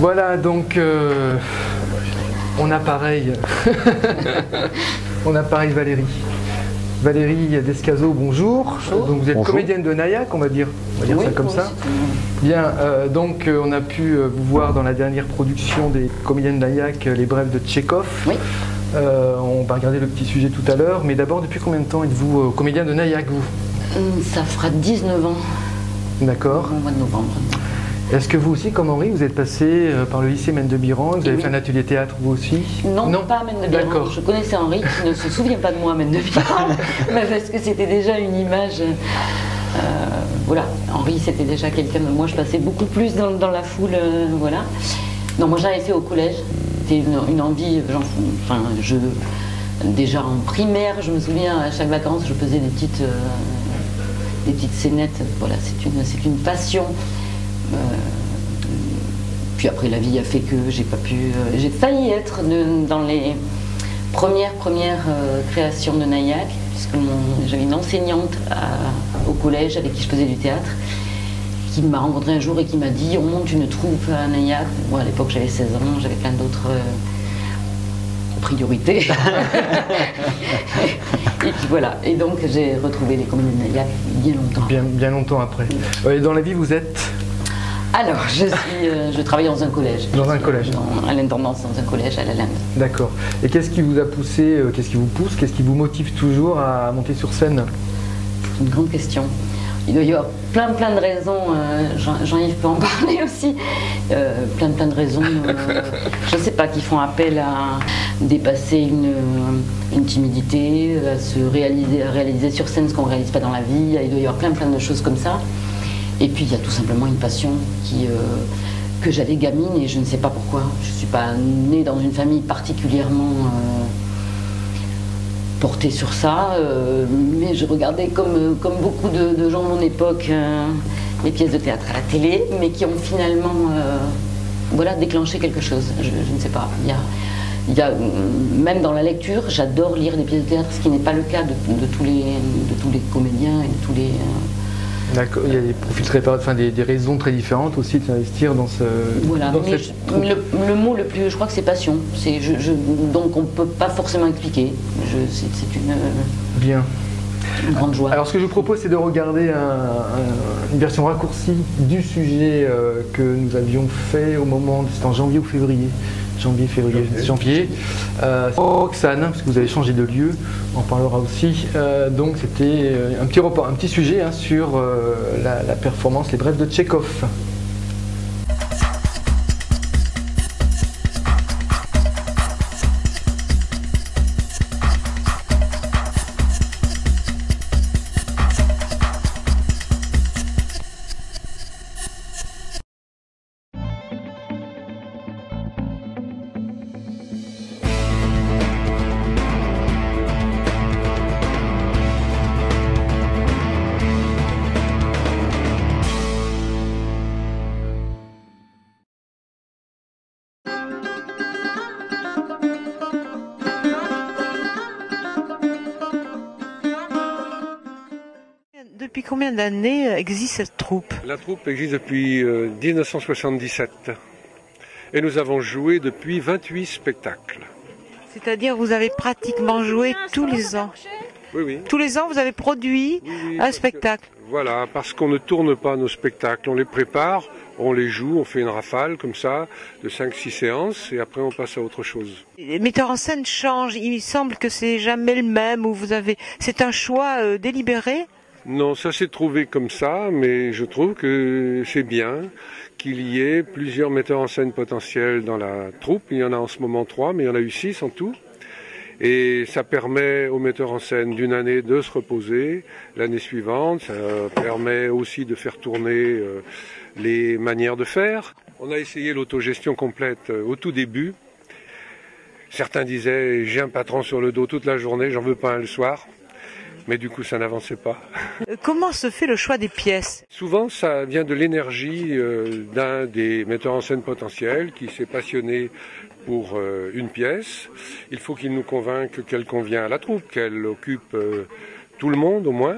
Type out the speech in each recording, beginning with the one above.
Voilà, donc on a pareil. On a pareil Valérie. Valérie Descazeaux, bonjour. Bonjour. Donc vous êtes Bonjour. Comédienne de Naïac, on va dire oui, ça comme ça. Bien, donc on a pu vous voir dans la dernière production des Comédiennes de Naïac, Les Brèves de Tchekhov. Oui. On va regarder le petit sujet tout à l'heure, mais d'abord, depuis combien de temps êtes-vous comédienne de Naïac, vous? Ça fera 19 ans. D'accord. Au mois de novembre. Est-ce que vous aussi, comme Henri, vous êtes passé par le lycée Mendes-de-Biran, vous avez fait un atelier théâtre vous aussi? Non, pas à Mendes-de-Biran. Je connaissais Henri qui ne se souvient pas de moi à Mendes-de-Biran, mais parce que c'était déjà une image. Voilà, Henri c'était déjà quelqu'un. Moi je passais beaucoup plus dans la foule. Voilà. Non, moi j'avais fait au collège. C'était une envie. Déjà en primaire, je me souviens à chaque vacances, je faisais des petites scénettes. Voilà, c'est une passion. Puis après la vie a fait que j'ai pas pu. J'ai failli être dans les premières créations de Naïac, puisque j'avais une enseignante au collège avec qui je faisais du théâtre, qui m'a rencontré un jour et qui m'a dit: on monte une troupe à Naïac. Moi à l'époque j'avais 16 ans, j'avais plein d'autres priorités. Et puis voilà, et donc j'ai retrouvé les Comédiennes de Naïac bien longtemps. Bien longtemps après. Et dans la vie vous êtes? Alors, je travaille dans un collège. Dans un collège. À l'intendance, dans un collège à la Linde. D'accord. Et qu'est-ce qui vous a poussé, qu'est-ce qui vous pousse, qu'est-ce qui vous motive toujours à monter sur scène? C'est une grande question. Il doit y avoir plein de raisons. Jean-Yves peut en parler aussi. Plein de raisons. Je ne sais pas, qui font appel à dépasser une timidité, à réaliser sur scène ce qu'on ne réalise pas dans la vie. Il doit y avoir plein de choses comme ça. Et puis il y a tout simplement une passion que j'avais gamine et je ne sais pas pourquoi. Je ne suis pas née dans une famille particulièrement portée sur ça, mais je regardais comme beaucoup de gens de mon époque les pièces de théâtre à la télé, mais qui ont finalement déclenché quelque chose. Je ne sais pas. Il y a même dans la lecture, j'adore lire des pièces de théâtre, ce qui n'est pas le cas de tous les comédiens et de tous les... D'accord, il y a des profils très, des raisons très différentes aussi de s'investir dans ce. Voilà, mais le mot le plus, je crois que c'est passion. Donc on ne peut pas forcément expliquer. C'est une grande joie. Alors ce que je vous propose, c'est de regarder une version raccourcie du sujet que nous avions fait au moment, c'était en janvier ou février. Janvier. Roxane, parce que vous avez changé de lieu, on en parlera aussi. Donc c'était un petit sujet sur la performance Les Brèves de Tchekhov. Depuis combien d'années existe cette troupe? La troupe existe depuis 1977 et nous avons joué depuis 28 spectacles. C'est-à-dire vous avez pratiquement joué tous les ans? Oui. Tous les ans vous avez produit un spectacle? Voilà, parce qu'on ne tourne pas nos spectacles, on les prépare, on les joue, on fait une rafale comme ça de 5-6 séances et après on passe à autre chose. Les metteurs en scène changent, il me semble que c'est jamais le même, c'est un choix délibéré? Non, ça s'est trouvé comme ça, mais je trouve que c'est bien qu'il y ait plusieurs metteurs en scène potentiels dans la troupe. Il y en a en ce moment 3, mais il y en a eu 6 en tout. Et ça permet aux metteurs en scène d'une année de se reposer l'année suivante. Ça permet aussi de faire tourner les manières de faire. On a essayé l'autogestion complète au tout début. Certains disaient « j'ai un patron sur le dos toute la journée, j'en veux pas un le soir ». Mais du coup, ça n'avançait pas. Comment se fait le choix des pièces? Souvent, ça vient de l'énergie d'un des metteurs en scène potentiels qui s'est passionné pour une pièce. Il faut qu'il nous convainque qu'elle convient à la troupe, qu'elle occupe tout le monde au moins.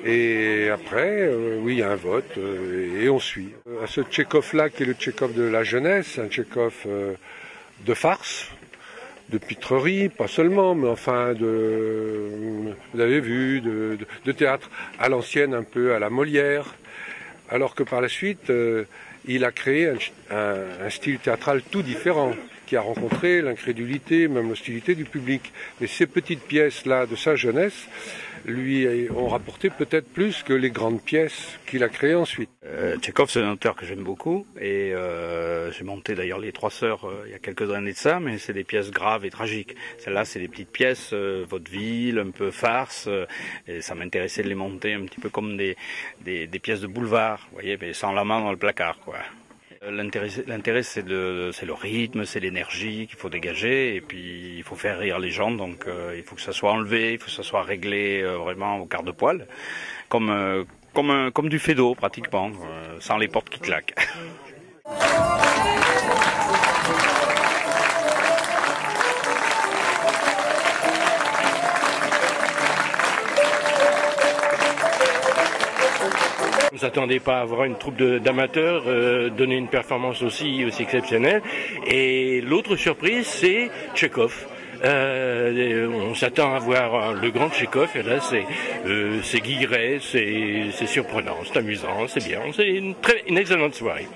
Et après, oui, il y a un vote et on suit. À ce Tchekhov-là, qui est le Tchekhov de la jeunesse, un Tchekhov de farce, de pitrerie, pas seulement, mais enfin vous avez vu, de théâtre à l'ancienne, un peu à la Molière, alors que par la suite, il a créé un style théâtral tout différent, qui a rencontré l'incrédulité, même l'hostilité du public. Mais ces petites pièces-là de sa jeunesse lui ont rapporté peut-être plus que les grandes pièces qu'il a créées ensuite. Tchekhov, c'est un auteur que j'aime beaucoup, et j'ai monté d'ailleurs Les Trois Sœurs il y a quelques années de ça, mais c'est des pièces graves et tragiques. Celles-là, c'est des petites pièces vaudeville, un peu farce, et ça m'intéressait de les monter un petit peu comme des pièces de boulevard, vous voyez, mais sans la main dans le placard, quoi. L'intérêt, c'est le rythme, c'est l'énergie qu'il faut dégager, et puis il faut faire rire les gens, donc il faut que ça soit enlevé, il faut que ça soit réglé vraiment au quart de poil, comme du Feydeau pratiquement, sans les portes qui claquent. Je ne s'attendais pas à avoir une troupe d'amateurs donner une performance aussi exceptionnelle. Et l'autre surprise, c'est Tchekhov. On s'attend à voir le grand Tchekhov, et là c'est guilleret, c'est surprenant, c'est amusant, c'est bien, c'est une excellente soirée.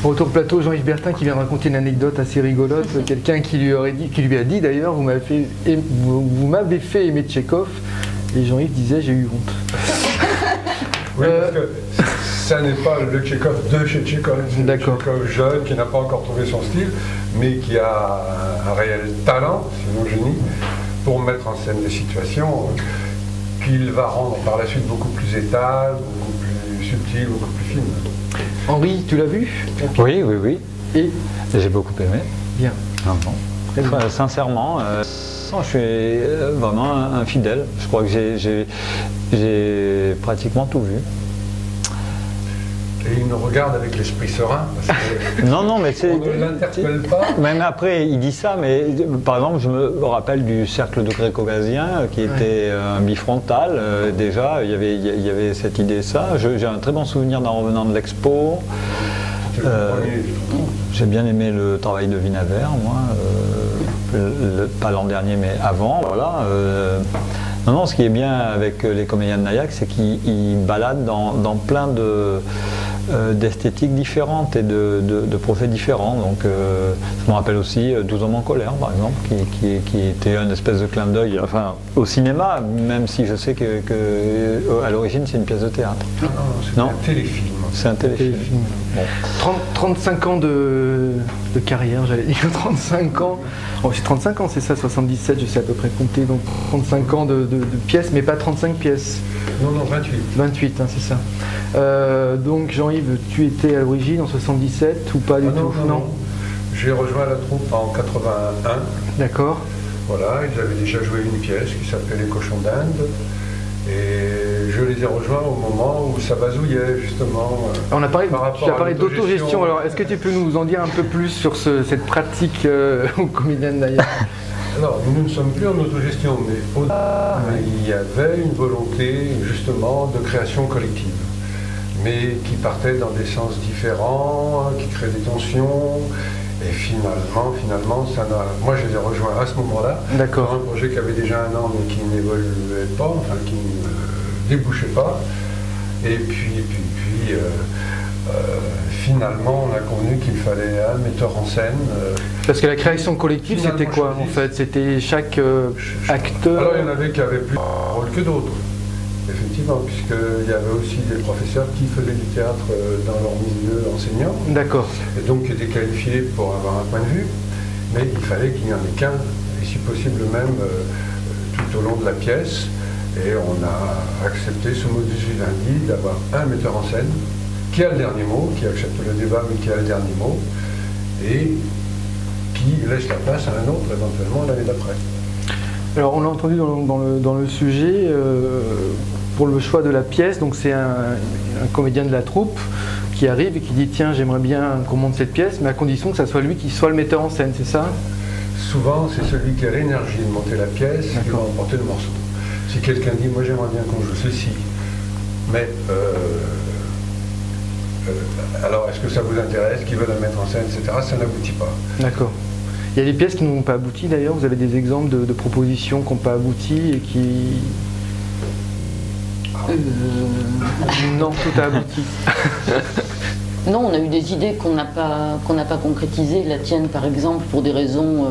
Retour plateau, Jean-Yves Bertin qui vient de raconter une anecdote assez rigolote. Quelqu'un qui lui a dit d'ailleurs, vous m'avez fait aimer Tchekhov, et Jean-Yves disait j'ai eu honte. Oui, parce que ça n'est pas le Tchekhov de chez Tchekhov, c'est le Tchekhov jeune qui n'a pas encore trouvé son style, mais qui a un réel talent, sinon génie, pour mettre en scène des situations qu'il va rendre par la suite beaucoup plus étales, beaucoup plus subtiles, beaucoup plus fines. Henri, tu l'as vu? Oui, oui, oui. Et j'ai beaucoup aimé. Bien. Ah bon. Enfin, sincèrement, je suis vraiment un fidèle. Je crois que j'ai pratiquement tout vu. Et il nous regarde avec l'esprit serein. Parce que non, mais c'est. On ne l'interpelle pas. Même après, il dit ça, mais par exemple, je me rappelle du cercle de Gréco-Gazien qui était un bifrontal. Déjà, il y avait cette idée, ça. J'ai un très bon souvenir d'un revenant de l'expo. J'ai bien aimé le travail de Vinaver, moi. Pas l'an dernier, mais avant. Voilà. Non, ce qui est bien avec les comédiens de Naïac, c'est qu'ils baladent dans plein d'esthétiques différentes et de projets différents. Donc, je me rappelle aussi 12 hommes en colère, par exemple, qui était une espèce de clin d'œil, enfin, au cinéma, même si je sais que à l'origine, c'est une pièce de théâtre. Non, c'est un téléfilm. C'est un téléfilm. Bon. 35 ans de carrière, j'allais dire 35 ans. Oh, c'est 35 ans, c'est ça, 77, je sais à peu près compter. Donc 35 ans de pièces, mais pas 35 pièces. Non, 28. 28, hein, c'est ça. Donc Jean-Yves, tu étais à l'origine en 77 ou pas du tout? Non. J'ai rejoint la troupe en 81. D'accord. Voilà, ils avaient déjà joué une pièce qui s'appelait Les Cochons d'Inde. Et je les ai rejoints au moment où ça bazouillait, justement. On a parlé, tu as parlé d'autogestion, alors est-ce que tu peux nous en dire un peu plus sur cette pratique au comédien de Naïac? Alors, nous ne sommes plus en autogestion, mais il y avait une volonté, justement, de création collective, mais qui partait dans des sens différents, qui créait des tensions. Et finalement, moi je les ai rejoints à ce moment-là, sur un projet qui avait déjà un an mais qui n'évoluait pas, enfin qui ne débouchait pas. Et puis finalement, on a convenu qu'il fallait un metteur en scène. Parce que la création collective, c'était quoi en fait? C'était chaque acteur? Alors il y en avait qui avaient plus de rôle que d'autres. Effectivement, puisqu'il y avait aussi des professeurs qui faisaient du théâtre dans leur milieu enseignant. D'accord. Et donc qui étaient qualifiés pour avoir un point de vue, mais il fallait qu'il n'y en ait qu'un, et si possible même tout au long de la pièce. Et on a accepté ce modus vivendi d'avoir un metteur en scène qui a le dernier mot, qui accepte le débat mais qui a le dernier mot, et qui laisse la place à un autre éventuellement l'année d'après. Alors on l'a entendu dans le sujet, pour le choix de la pièce, donc c'est un comédien de la troupe qui arrive et qui dit tiens j'aimerais bien qu'on monte cette pièce, mais à condition que ça soit lui qui soit le metteur en scène, c'est ça? Souvent c'est celui qui a l'énergie de monter la pièce qui va emporter le morceau. Si quelqu'un dit moi j'aimerais bien qu'on joue ceci, mais alors est-ce que ça vous intéresse, qui veut la mettre en scène, etc., ça n'aboutit pas. D'accord. Il y a des pièces qui n'ont pas abouti d'ailleurs, vous avez des exemples de propositions qui n'ont pas abouti et qui... Non, tout a abouti. Non, on a eu des idées qu'on n'a pas concrétisées. La tienne, par exemple, pour des raisons,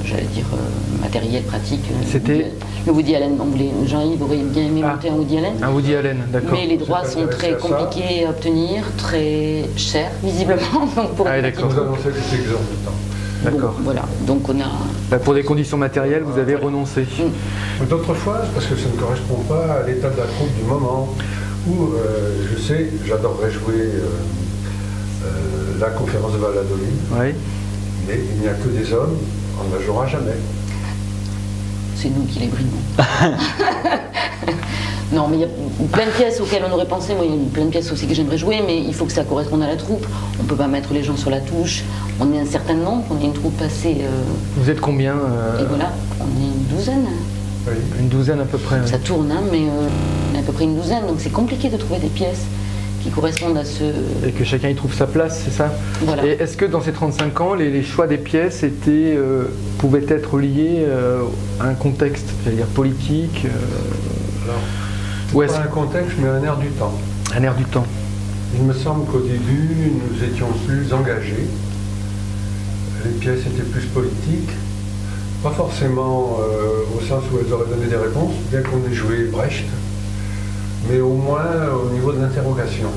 j'allais dire, matérielles, pratiques. C'était le Woody Allen. Jean-Yves aurait bien aimé monter un Woody Allen. Un Woody Allen, d'accord. Mais les droits sont très compliqués à obtenir, très chers, visiblement. Donc pour d'accord. Vous annoncez que c'est exorbitant. D'accord. Bon, voilà, donc on a... Pour des conditions matérielles, vous avez renoncé. D'autres fois, parce que ça ne correspond pas à l'état de la troupe du moment, où je sais, j'adorerais jouer la conférence de Valladolid, mais il n'y a que des hommes, on ne la jouera jamais. C'est nous qui les brimons. Non, mais il y a plein de pièces auxquelles on aurait pensé. Moi, il y a plein de pièces aussi que j'aimerais jouer, mais il faut que ça corresponde à la troupe. On ne peut pas mettre les gens sur la touche. On est un certain nombre, on est une troupe assez... Vous êtes combien Et voilà, on est une douzaine. Oui, une douzaine à peu près. Ça tourne, hein, mais on est à peu près une douzaine, donc c'est compliqué de trouver des pièces qui correspondent à ce... Et que chacun y trouve sa place, c'est ça? Voilà. Et est-ce que dans ces 35 ans, les choix des pièces pouvaient être liés à un contexte, j'allais dire politique pas un contexte, mais un air du temps. Un air du temps. Il me semble qu'au début, nous étions plus engagés. Les pièces étaient plus politiques. Pas forcément au sens où elles auraient donné des réponses, bien qu'on ait joué Brecht, mais au moins au niveau de l'interrogation.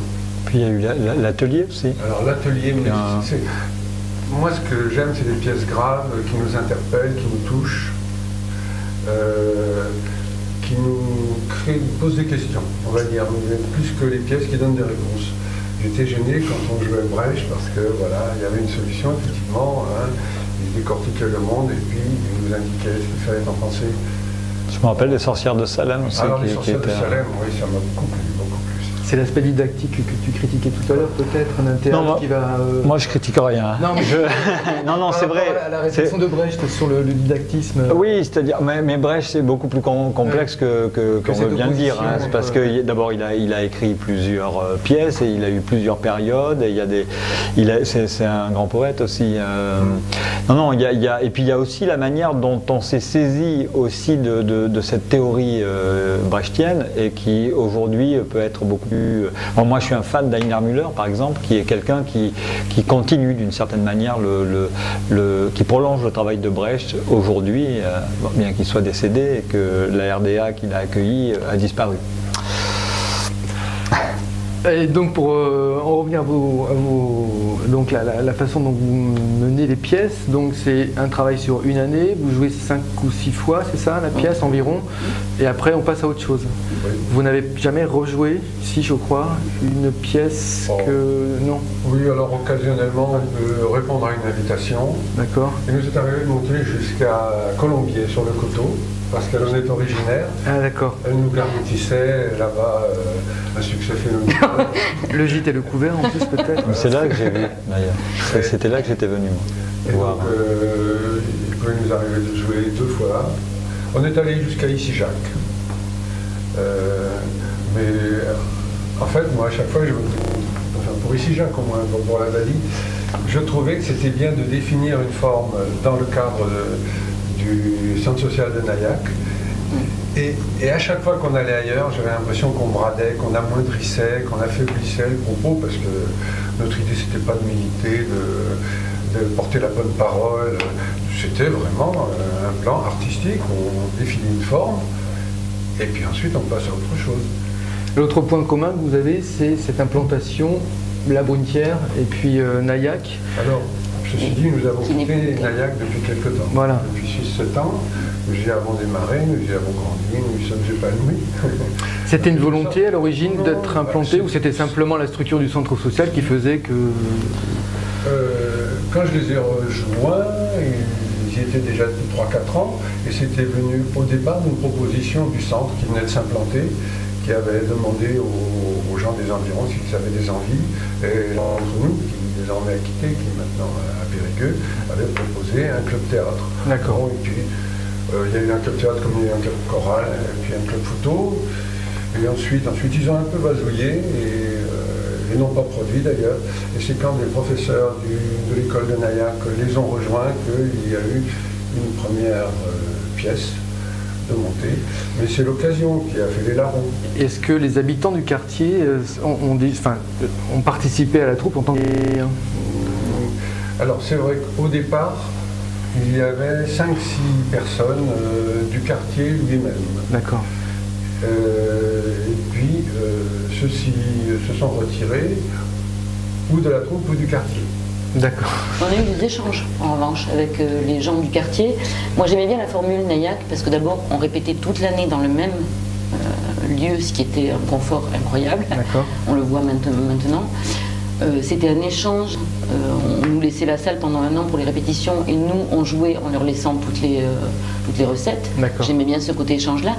Puis il y a eu l'atelier aussi. Alors l'atelier, moi ce que j'aime, c'est des pièces graves qui nous interpellent, qui nous touchent. Qui nous posent des questions, on va dire, plus que les pièces qui donnent des réponses. J'étais gêné quand on jouait Brecht parce que voilà, il y avait une solution, effectivement, hein, il décortiquait le monde et puis il nous indiquait ce qu'il fallait en penser. Je me rappelle des sorcières de Salem aussi. Alors les sorcières de Salem, oui, ça m'a beaucoup plu, beaucoup plus. C'est l'aspect didactique que tu critiquais tout à l'heure, peut-être, un théâtre qui va... Moi, je critique rien. Non, mais non, c'est vrai. La réflexion de Brecht sur le didactisme... Oui, c'est-à-dire, mais Brecht, c'est beaucoup plus complexe qu'on veut bien le dire. Hein, parce que d'abord, il a écrit plusieurs pièces et il a eu plusieurs périodes. Et c'est un grand poète aussi. Non, et puis il y a aussi la manière dont on s'est saisi aussi de cette théorie brechtienne et qui, aujourd'hui, peut être beaucoup plus... Moi, je suis un fan d'Heiner Müller, par exemple, qui est quelqu'un qui continue d'une certaine manière, qui prolonge le travail de Brecht aujourd'hui, bien qu'il soit décédé et que la RDA qu'il a accueilli a disparu. Et donc pour en revenir à donc la façon dont vous menez les pièces, donc c'est un travail sur une année, vous jouez 5 ou 6 fois, c'est ça, la pièce environ, et après on passe à autre chose. Oui. Vous n'avez jamais rejoué, si je crois, une pièce que... Non. Oui, alors occasionnellement on peut répondre à une invitation. D'accord. Et nous est arrivé de monter jusqu'à Colombier sur le coteau, parce qu'elle en est originaire. Ah d'accord. Elle nous garantissait là-bas un succès phénoménal. Le gîte et le couvert en plus peut-être. C'est là que j'ai vu d'ailleurs. C'était là que j'étais venu moi. Donc, il pouvait nous arriver de jouer 2 fois. On est allé jusqu'à Issy-Jacques. Mais en fait, moi à chaque fois, pour Issy-Jacques au moins, pour la Dali, je trouvais que c'était bien de définir une forme dans le cadre du centre social de Nayac. Et à chaque fois qu'on allait ailleurs, j'avais l'impression qu'on bradait, qu'on amoindrissait, qu'on affaiblissait le propos, parce que notre idée, c'était pas de militer, de porter la bonne parole. C'était vraiment un plan artistique, on définit une forme, et puis ensuite on passe à autre chose. L'autre point commun que vous avez, c'est cette implantation, la Brunetière et puis Nayac. Alors, ceci dit, nous avons quitté Nayac depuis quelque temps. Voilà. Depuis 6-7 ans, nous y avons démarré, nous y avons grandi, nous y sommes épanouis. C'était une volonté à l'origine d'être implanté ou c'était simplement la structure du centre social qui faisait que... Quand je les ai rejoints, ils y étaient déjà depuis 3-4 ans, et c'était venu au départ d'une proposition du centre qui venait de s'implanter, qui avait demandé aux gens des environs s'ils avaient des envies, et l'un d'entre nous, qui désormais a quitté, qui est maintenant à Périgueux, avait proposé un club théâtre. D'accord. Et puis, il y a eu un club théâtre comme il y a eu un club choral, et puis un club photo, et ensuite ils ont un peu vasouillé, et n'ont pas produit d'ailleurs, et c'est quand des professeurs de l'école de Naillac les ont rejoints qu'il y a eu une première pièce de montée, mais c'est l'occasion qui a fait les larrons. Est-ce que les habitants du quartier ont participé à la troupe en tant que... Alors c'est vrai qu'au départ, il y avait 5-6 personnes du quartier lui-même. D'accord. Et puis ceux-ci se sont retirés, ou de la troupe ou du quartier. D'accord. On a eu des échanges en revanche avec les gens du quartier. Moi j'aimais bien la formule Naillac parce que d'abord on répétait toute l'année dans le même lieu, ce qui était un confort incroyable. On le voit maintenant. C'était un échange, on nous laissait la salle pendant 1 an pour les répétitions et nous on jouait en leur laissant toutes les recettes. J'aimais bien ce côté échange là.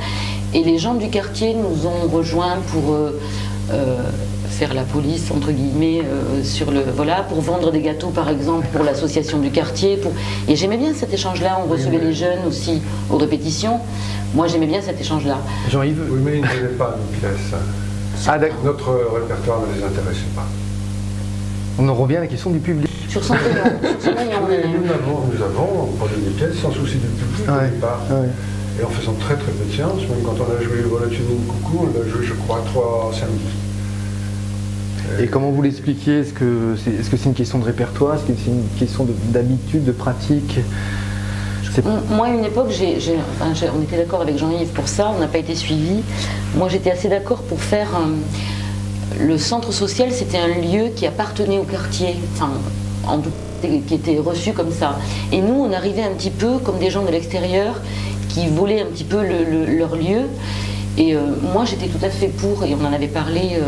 Et les gens du quartier nous ont rejoints pour faire la police entre guillemets pour vendre des gâteaux par exemple pour l'association du quartier. Et j'aimais bien cet échange là, on recevait les jeunes aussi aux répétitions. Moi j'aimais bien cet échange là. Jean-Yves. Oui, mais ils n'avaient pas une pièce. Notre répertoire ne les intéressait pas. On en revient à la question du public. Sur Saint-Aignan. Nous avons produit des pièces sans souci du public au départ. Et en faisant très peu de séances, même quand on a joué Volationnel Coucou, on l'a joué je crois 3 samedis. Et comment vous l'expliquez? Est-ce que c'est une question de répertoire? Est-ce que c'est une question d'habitude, de pratique? Moi, à une époque, on était d'accord avec Jean-Yves pour ça, on n'a pas été suivis. Moi, j'étais assez d'accord pour faire... le centre social, c'était un lieu qui appartenait au quartier, qui était reçu comme ça. Et nous, on arrivait un petit peu comme des gens de l'extérieur qui volaient un petit peu leur lieu. Et moi, j'étais tout à fait pour, et on en avait parlé,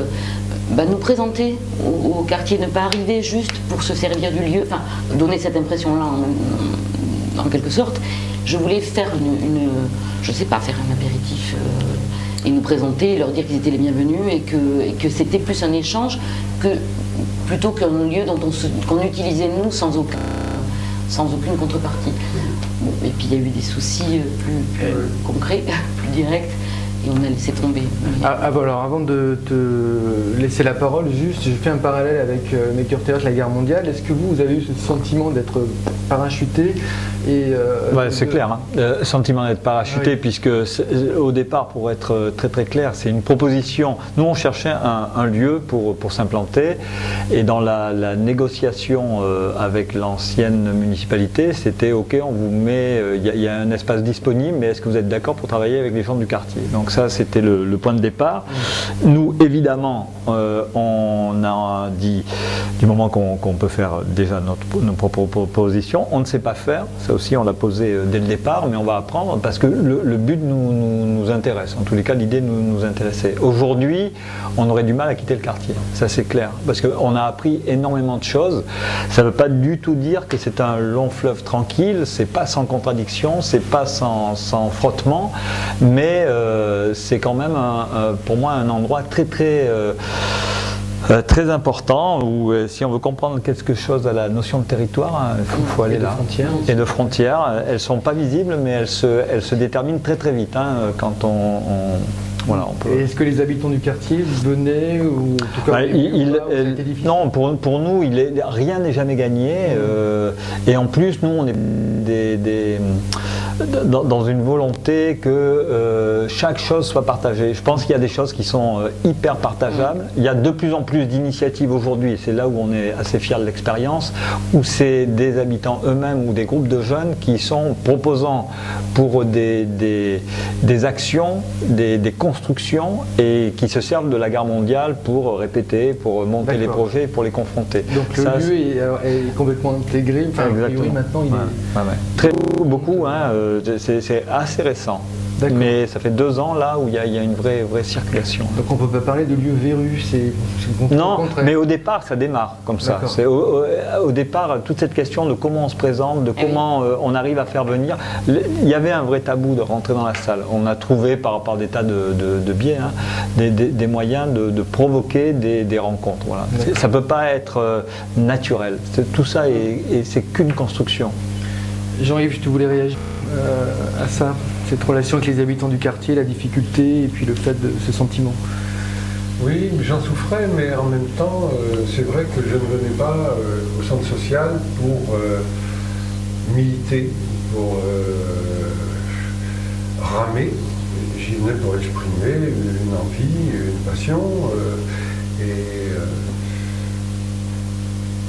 nous présenter au quartier, ne pas arriver juste pour se servir du lieu, donner cette impression-là en quelque sorte. Je voulais faire faire un apéritif et nous présenter, leur dire qu'ils étaient les bienvenus et que c'était plus un échange plutôt qu'un lieu qu'on utilisait nous sans aucune contrepartie. Bon, et puis il y a eu des soucis plus concrets, plus directs. Et on a laissé tomber. Alors avant de te laisser la parole, juste, je fais un parallèle avec Maker Théâtre, la guerre mondiale. Est-ce que vous avez eu ce sentiment d'être parachuté c'est clair, sentiment d'être parachuté, puisque au départ, pour être très très clair, c'est une proposition. Nous, on cherchait un lieu pour s'implanter, et dans la négociation avec l'ancienne municipalité, c'était OK, on vous met, il y a un espace disponible, mais est-ce que vous êtes d'accord pour travailler avec les gens du quartier? Donc ça, c'était le point de départ. Nous, évidemment, on a dit, du moment qu'on peut faire déjà nos propres propositions, on ne sait pas faire, ça aussi on l'a posé dès le départ, mais on va apprendre parce que le but nous intéresse. En tous les cas, l'idée nous intéressait. Aujourd'hui, on aurait du mal à quitter le quartier, ça c'est clair, parce qu'on a appris énormément de choses. Ça ne veut pas du tout dire que c'est un long fleuve tranquille, c'est pas sans contradiction, c'est pas sans frottement, mais c'est quand même pour moi un endroit très important où si on veut comprendre quelque chose à la notion de territoire, il faut aller là. Et de frontières, elles ne sont pas visibles, mais elles se déterminent très vite quand voilà, on peut... Et est-ce que les habitants du quartier venaient ou en tout cas, non, pour nous, rien n'est jamais gagné. Et en plus, nous, on est dans une volonté que chaque chose soit partagée. Je pense qu'il y a des choses qui sont hyper partageables. Il y a de plus en plus d'initiatives aujourd'hui, et c'est là où on est assez fiers de l'expérience, où c'est des habitants eux-mêmes ou des groupes de jeunes qui sont proposants pour des actions, des constructions, et qui se servent de la guerre mondiale pour répéter, pour monter les projets, pour les confronter. Donc le lieu est complètement intégré, a priori maintenant il est... Très beaucoup, c'est assez récent. Mais ça fait 2 ans là où il y a une vraie circulation. Donc on ne peut pas parler de lieu verru, c'est le non, contraire. mais au départ ça démarre comme ça. Au départ, toute cette question de comment on se présente, de comment on arrive à faire venir, il y avait un vrai tabou de rentrer dans la salle. On a trouvé par des tas de biais des moyens de provoquer des rencontres. Voilà. Ça ne peut pas être naturel. Tout ça et c'est qu'une construction. Jean-Yves, tu voulais réagir à ça, cette relation avec les habitants du quartier, la difficulté et puis le fait de ce sentiment? Oui, j'en souffrais, mais en même temps, c'est vrai que je ne venais pas au centre social pour militer, pour ramer. J'y venais pour exprimer une envie, une passion,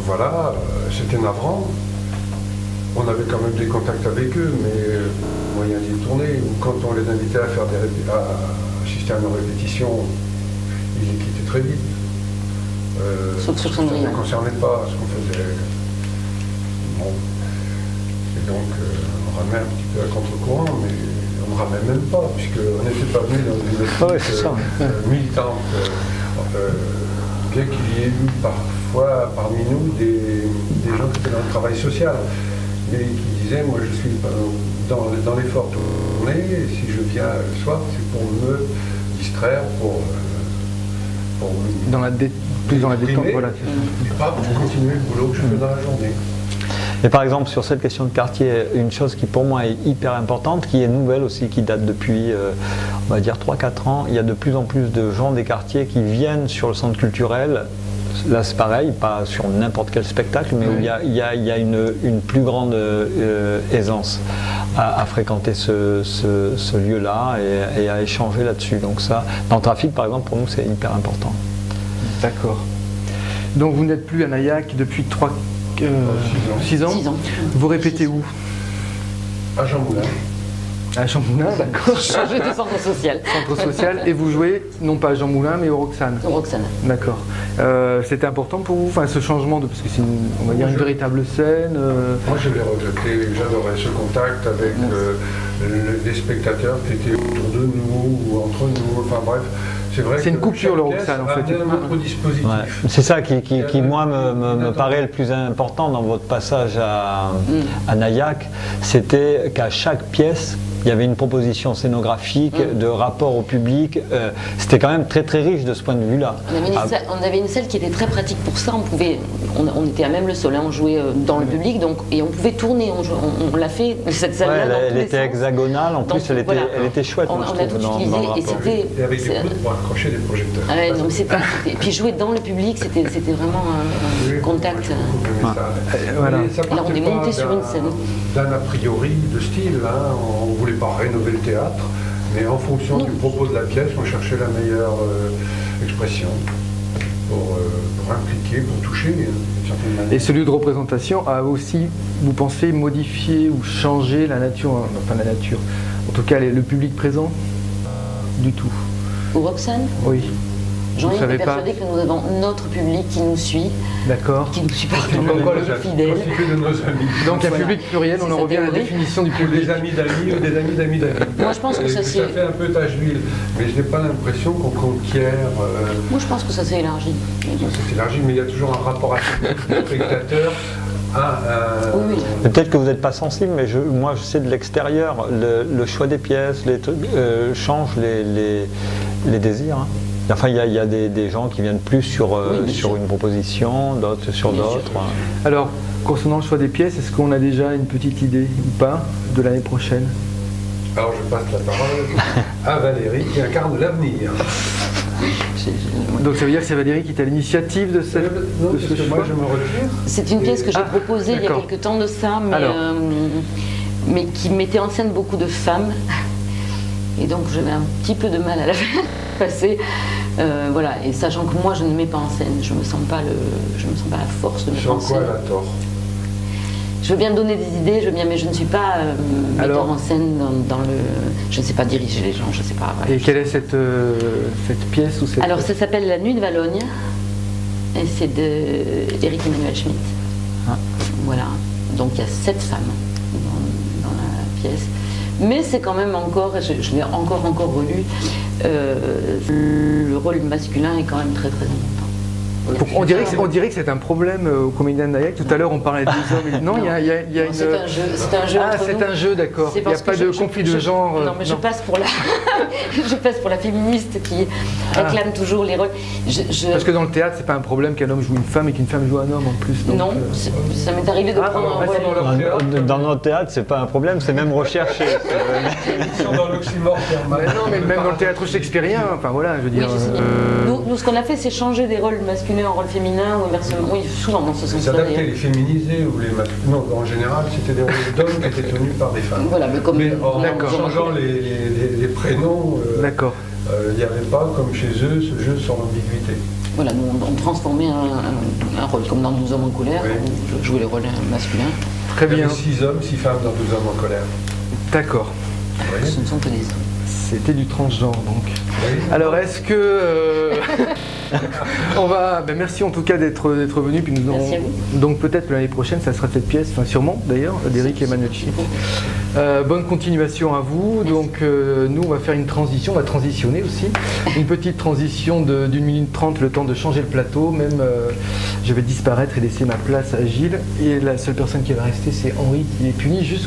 voilà, c'était navrant. On avait quand même des contacts avec eux, mais moyen d'y tourner. Quand on les invitait à assister à nos répétitions, ils les quittaient très vite. Sauf sur son ça ne concernait pas ce qu'on faisait. Bon. Et donc, on ramait un petit peu à contre-courant, mais on ne ramait même pas, puisqu'on n'était pas venu dans une équipe militante. Bien qu'il y ait eu parfois parmi nous des gens qui étaient dans le travail social, mais qui disaient, moi je suis dans l'effort tourné, et si je viens le soir, c'est pour me distraire, plus dans la détente, voilà. Et pas pour continuer le boulot que je fais dans la journée. Et par exemple, sur cette question de quartier, une chose qui pour moi est hyper importante, qui est nouvelle aussi, qui date depuis, on va dire 3-4 ans, il y a de plus en plus de gens des quartiers qui viennent sur le centre culturel. Là c'est pareil, pas sur n'importe quel spectacle, mais où il y a une plus grande aisance à fréquenter ce lieu-là et à échanger là-dessus. Donc ça, dans le trafic par exemple, pour nous c'est hyper important. D'accord. Donc vous n'êtes plus à Nayac depuis 6 ans. Vous répétez où? À Jean Moulin. À Jean Moulin, d'accord. Changer de centre social. Centre social, et vous jouez non pas à Jean Moulin mais au Roxane. Au Roxane. D'accord. C'était important pour vous, ce changement parce que c'est on va dire une véritable scène. Moi je l'ai regretté, j'adorais ce contact avec les spectateurs qui étaient autour de nous ou entre nous, enfin bref. C'est une coupure le Roxane en fait. Un autre dispositif. Ouais. C'est ça qui moi me paraît le plus important dans votre passage à Nayac, c'était qu'à chaque pièce, il y avait une proposition scénographique, de rapport au public. C'était quand même très très riche de ce point de vue-là. On avait une salle qui était très pratique pour ça. On était à même le sol, on jouait dans le public, et on pouvait tourner. On l'a fait cette salle-là. Elle était hexagonale, en plus elle était chouette. On a tout utilisé et avec des coudes pour accrocher des projecteurs. Et puis jouer dans le public, c'était vraiment un contact. Voilà. Là on est monté sur une scène. D'un a priori de style, on ne voulait pas rénover le théâtre, mais en fonction du propos de la pièce, on cherchait la meilleure expression pour impliquer, pour toucher d'une certaine manière. Et ce lieu de représentation a aussi, vous pensez, modifié ou changé la nature, enfin la nature, en tout cas le public présent? Du tout. Au Roxane? Oui. Jean-Yves est persuadé que nous avons notre public qui nous suit. D'accord. Qui nous suit partout, fidèle. De nos amis. Donc un public pluriel, on en revient à la définition du public. Des amis d'amis ou des amis d'amis d'amis. Moi je pense que ça s'est... Ça fait un peu tache d'huile, mais je n'ai pas l'impression qu'on conquiert... Moi je pense que ça s'est élargi. Ça s'est élargi, mais il y a toujours un rapport à le spectateur. Oui. Peut-être que vous n'êtes pas sensible, mais moi je sais de l'extérieur, le choix des pièces, les trucs, change les désirs. Hein. Enfin, il y a des gens qui viennent plus sur une proposition, d'autres sur d'autres. Alors, concernant le choix des pièces, est-ce qu'on a déjà une petite idée ou pas de l'année prochaine? Alors, je passe la parole à Valérie qui incarne l'avenir. Donc ça veut dire que c'est Valérie qui est à l'initiative de ce choix? Moi, je me retire. C'est une pièce que j'ai proposée il y a quelques temps de ça, mais qui mettait en scène beaucoup de femmes. Et donc j'avais un petit peu de mal à la faire passer. Voilà, et sachant que moi je ne mets pas en scène, je me sens pas la force de mettre en scène. Sur quoi elle a tort? Je veux bien donner des idées, mais je ne suis pas metteur en scène dans le... Je ne sais pas diriger les gens, je ne sais pas. Voilà. Et quelle est cette pièce ou cette... Alors ça s'appelle La Nuit de Valogne, et c'est d'Éric Emmanuel Schmitt. Voilà, donc il y a 7 femmes dans la pièce. Mais c'est quand même encore, je l'ai encore relu, le rôle masculin est quand même très très important. On dirait que c'est un problème au Comédien de Naïac. Tout à l'heure, on parlait des hommes. Non, il y a une... C'est un jeu. Ah, c'est un jeu, d'accord. Il n'y a pas de conflit de genre. Non, mais je passe pour la féministe qui réclame toujours les rôles. Parce que dans le théâtre, c'est pas un problème qu'un homme joue une femme et qu'une femme joue un homme en plus. Donc, non, ça m'est arrivé de prendre un rôle. Dans notre théâtre, c'est pas un problème, c'est même recherché. Ils sont dans l'oxymore permanent. Non, mais même dans le théâtre shakespearien, enfin voilà, je veux dire. Nous, ce qu'on a fait, c'est changer des rôles masculins en rôle féminin ou inversement. Oui, souvent dans ce sens-là. S'adapter, les féminiser ou les masculins. Non, en général, c'était des rôles d'hommes qui étaient tenus par des femmes. Voilà, mais comme. Mais en changeant les prénoms, d'accord. Il n'y avait pas, comme chez eux, ce jeu sur l'ambiguïté. Voilà, nous on transformait un rôle, comme dans 12 hommes en colère, où je jouais les rôles masculins. Très bien. Il y avait 6 hommes, 6 femmes dans 12 hommes en colère. D'accord. Ce ne sont que des hommes. C'était du transgenre donc. Oui. Alors est-ce que on va merci en tout cas d'être venu, puis nous Merci à vous. Donc peut-être l'année prochaine ça sera cette pièce, enfin sûrement d'ailleurs, d'Eric Emanuelli. Bonne continuation à vous. Merci. Donc nous on va faire une transition, on va transitionner aussi, une petite transition d'1 minute 30, le temps de changer le plateau. Même je vais disparaître et laisser ma place à Gilles, et la seule personne qui va rester c'est Henri qui est puni juste